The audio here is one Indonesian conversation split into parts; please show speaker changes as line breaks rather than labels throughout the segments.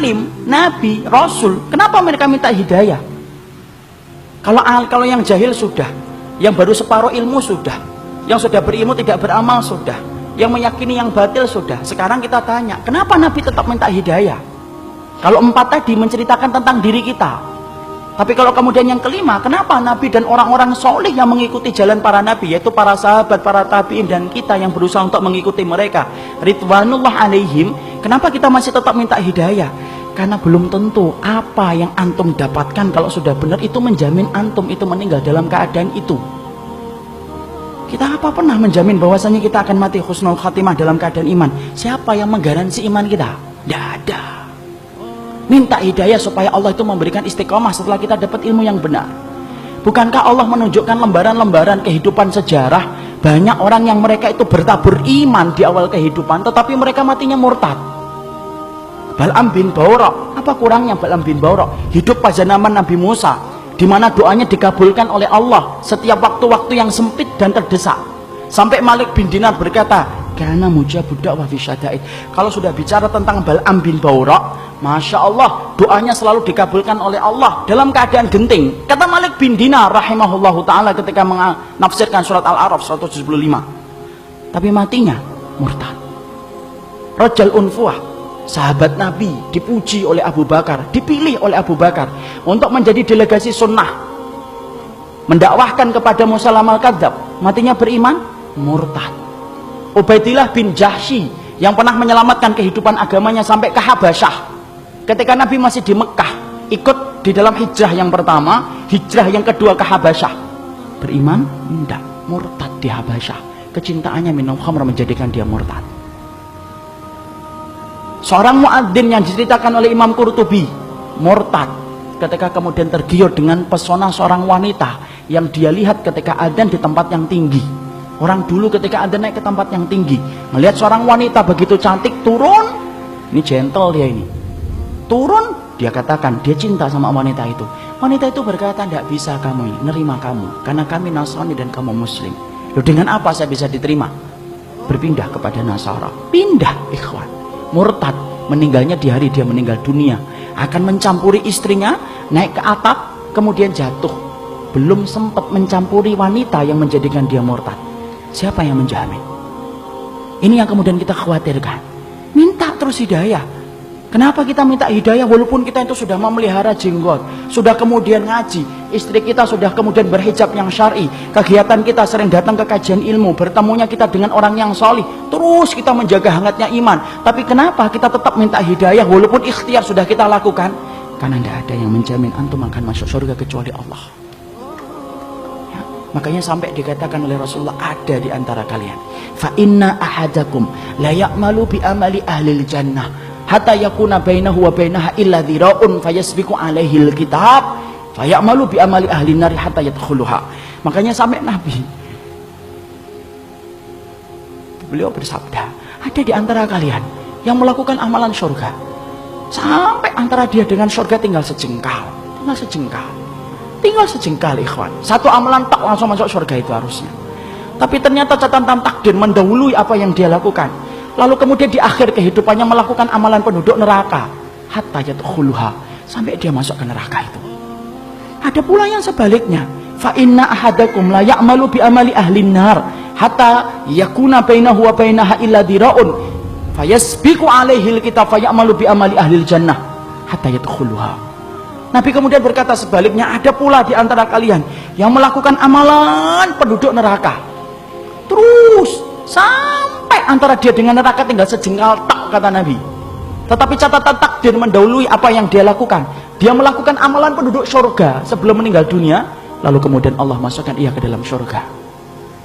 alim, nabi, rasul, kenapa mereka minta hidayah? Kalau yang jahil sudah, yang baru separuh ilmu sudah, yang sudah berilmu tidak beramal sudah, yang meyakini yang batil sudah. Sekarang kita tanya, kenapa Nabi tetap minta hidayah? Kalau 4 tadi menceritakan tentang diri kita, tapi kalau kemudian yang kelima, kenapa Nabi dan orang-orang soleh yang mengikuti jalan para Nabi, yaitu para sahabat, para tabi'in, dan kita yang berusaha untuk mengikuti mereka, ridwanullah alaihim, kenapa kita masih tetap minta hidayah? Karena belum tentu apa yang antum dapatkan kalau sudah benar itu menjamin antum itu meninggal dalam keadaan itu. Kita apa pernah menjamin bahwasanya kita akan mati husnul khatimah dalam keadaan iman? Siapa yang menggaransi iman kita? Tidak ada. Minta hidayah supaya Allah itu memberikan istiqomah setelah kita dapat ilmu yang benar. Bukankah Allah menunjukkan lembaran-lembaran kehidupan sejarah, banyak orang yang mereka itu bertabur iman di awal kehidupan, tetapi mereka matinya murtad. Bal'am bin Ba'urah, apa kurangnya Bal'am bin Ba'urah? Hidup pada zaman Nabi Musa, di mana doanya dikabulkan oleh Allah setiap waktu-waktu yang sempit dan terdesak. Sampai Malik bin Dinar berkata, karena mujabud da'wah fi syada'id. Kalau sudah bicara tentang Bal'am bin Ba'urah, Masya Allah, doanya selalu dikabulkan oleh Allah dalam keadaan genting. Kata Malik bin Dinar rahimahullahu ta'ala ketika menafsirkan surat Al-A'raf 175. Tapi matinya murtad. Rajal Unfuah, sahabat Nabi, dipuji oleh Abu Bakar, dipilih oleh Abu Bakar untuk menjadi delegasi sunnah, mendakwahkan kepada Musailamatul Kadzdzab, matinya beriman, murtad. Ubaidillah bin Jahsy yang pernah menyelamatkan kehidupan agamanya sampai ke Habasyah, ketika Nabi masih di Mekah, ikut di dalam hijrah yang pertama, hijrah yang kedua ke Habasyah, beriman? Tidak, murtad di Habasyah. Kecintaannya minum khamr menjadikan dia murtad. Seorang muadzin yang diceritakan oleh Imam Qurtubi, murtad ketika kemudian tergiur dengan pesona seorang wanita yang dia lihat ketika adzan di tempat yang tinggi. Orang dulu ketika adzan naik ke tempat yang tinggi, melihat seorang wanita begitu cantik, turun, ini gentle dia ini, turun, dia katakan dia cinta sama wanita itu. Wanita itu berkata, tidak bisa kamu ini, nerima kamu, karena kami Nasrani dan kamu Muslim. Loh, dengan apa saya bisa diterima? Berpindah kepada Nasara. Pindah, ikhwan. Murtad, meninggalnya di hari dia meninggal dunia, akan mencampuri istrinya, naik ke atap, kemudian jatuh. Belum sempat mencampuri wanita yang menjadikan dia murtad. Siapa yang menjamin? Ini yang kemudian kita khawatirkan. Minta terus hidayah. Kenapa kita minta hidayah walaupun kita itu sudah memelihara jenggot, sudah kemudian ngaji, istri kita sudah kemudian berhijab yang syar'i, kegiatan kita sering datang ke kajian ilmu, bertemunya kita dengan orang yang solih, terus kita menjaga hangatnya iman. Tapi kenapa kita tetap minta hidayah walaupun ikhtiar sudah kita lakukan? Karena tidak ada yang menjamin antum akan masuk surga kecuali Allah. Ya, makanya sampai dikatakan oleh Rasulullah, ada di antara kalian, fa inna ahadakum la ya'malu bi amali ahlil jannah hatta yakuna bainahu wa bainaha illa dhira'un fayasbiqu alaihi alkitab fayamalu bi amali ahli nari hatta yadkhuluha. Makanya sampai Nabi beliau bersabda, ada di antara kalian yang melakukan amalan surga sampai antara dia dengan surga tinggal sejengkal, tinggal sejengkal ikhwan. Satu amalan tak langsung masuk surga itu harusnya, tapi ternyata catatan takdir mendahului apa yang dia lakukan. Lalu kemudian di akhir kehidupannya melakukan amalan penduduk neraka hatta yadkhuluha, sampai dia masuk ke neraka itu. Ada pula yang sebaliknya, fa inna ahadakum la ya'malu bi amali ahlin nar hatta yakuna bainahu wa bainaha illa dira'un fayasbiqu alaihi alkitab fayamalu bi amali ahlil jannah hatta yadkhuluha. Nabi kemudian berkata sebaliknya, ada pula di antara kalian yang melakukan amalan penduduk neraka, terus sampai antara dia dengan neraka tinggal sejengkal tak, kata Nabi. Tetapi catatan takdir mendahului apa yang dia lakukan. Dia melakukan amalan penduduk surga sebelum meninggal dunia, lalu kemudian Allah masukkan ia ke dalam surga.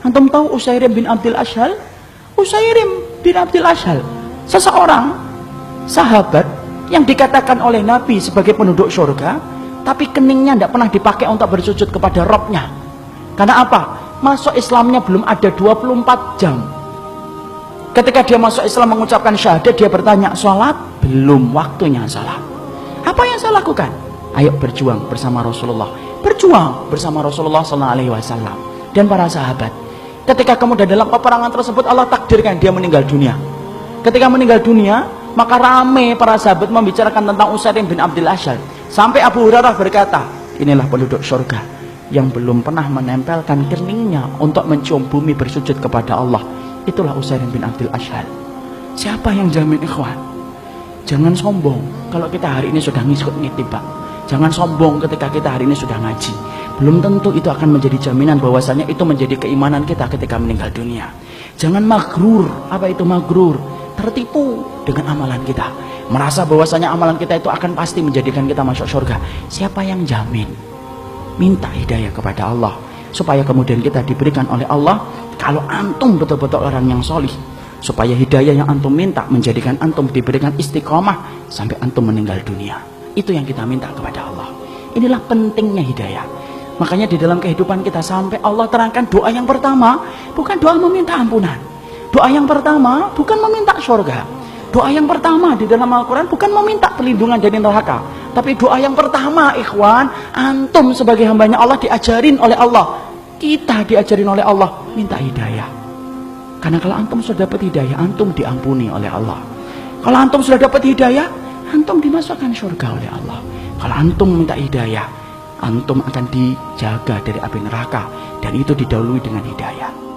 Antum tahu Usairim bin Abdul Ashhal? Usairim bin Abdul Ashhal, seseorang sahabat yang dikatakan oleh Nabi sebagai penduduk surga, tapi keningnya tidak pernah dipakai untuk bersujud kepada Robnya. Karena apa? Masuk Islamnya belum ada 24 jam. Ketika dia masuk Islam mengucapkan syahadat, dia bertanya, sholat? Belum waktunya sholat. Apa yang saya lakukan? Ayo berjuang bersama Rasulullah. Berjuang bersama Rasulullah SAW dan para sahabat. Ketika kemudian dalam peperangan tersebut Allah takdirkan dia meninggal dunia. Ketika meninggal dunia, Maka rame para sahabat membicarakan tentang Utsairim bin Abdul Asyhal. Sampai Abu Hurairah berkata, inilah penduduk surga yang belum pernah menempelkan keningnya untuk mencium bumi bersujud kepada Allah. Itulah Utsairim bin Abdul Asyhal. Siapa yang jamin, ikhwan? Jangan sombong kalau kita hari ini sudah ngikut-ngitip, Pak. Jangan sombong ketika kita hari ini sudah ngaji. Belum tentu itu akan menjadi jaminan bahwasanya itu menjadi keimanan kita ketika meninggal dunia. Jangan magrur. Apa itu magrur? Tertipu dengan amalan kita, merasa bahwasanya amalan kita itu akan pasti menjadikan kita masuk surga. Siapa yang jamin? Minta hidayah kepada Allah supaya kemudian kita diberikan oleh Allah. Kalau antum betul-betul orang yang solih, supaya hidayah yang antum minta menjadikan antum diberikan istiqomah sampai antum meninggal dunia. Itu yang kita minta kepada Allah. Inilah pentingnya hidayah. Makanya di dalam kehidupan kita sampai Allah terangkan doa yang pertama bukan doa meminta ampunan. Doa yang pertama bukan meminta surga. Doa yang pertama di dalam Al-Quran bukan meminta perlindungan dari neraka. Tapi doa yang pertama, ikhwan, antum sebagai hambanya Allah diajarin oleh Allah. Kita diajarin oleh Allah minta hidayah. Karena kalau antum sudah dapat hidayah, antum diampuni oleh Allah. Kalau antum sudah dapat hidayah, antum dimasukkan surga oleh Allah. Kalau antum minta hidayah, antum akan dijaga dari api neraka. Dan itu didahului dengan hidayah.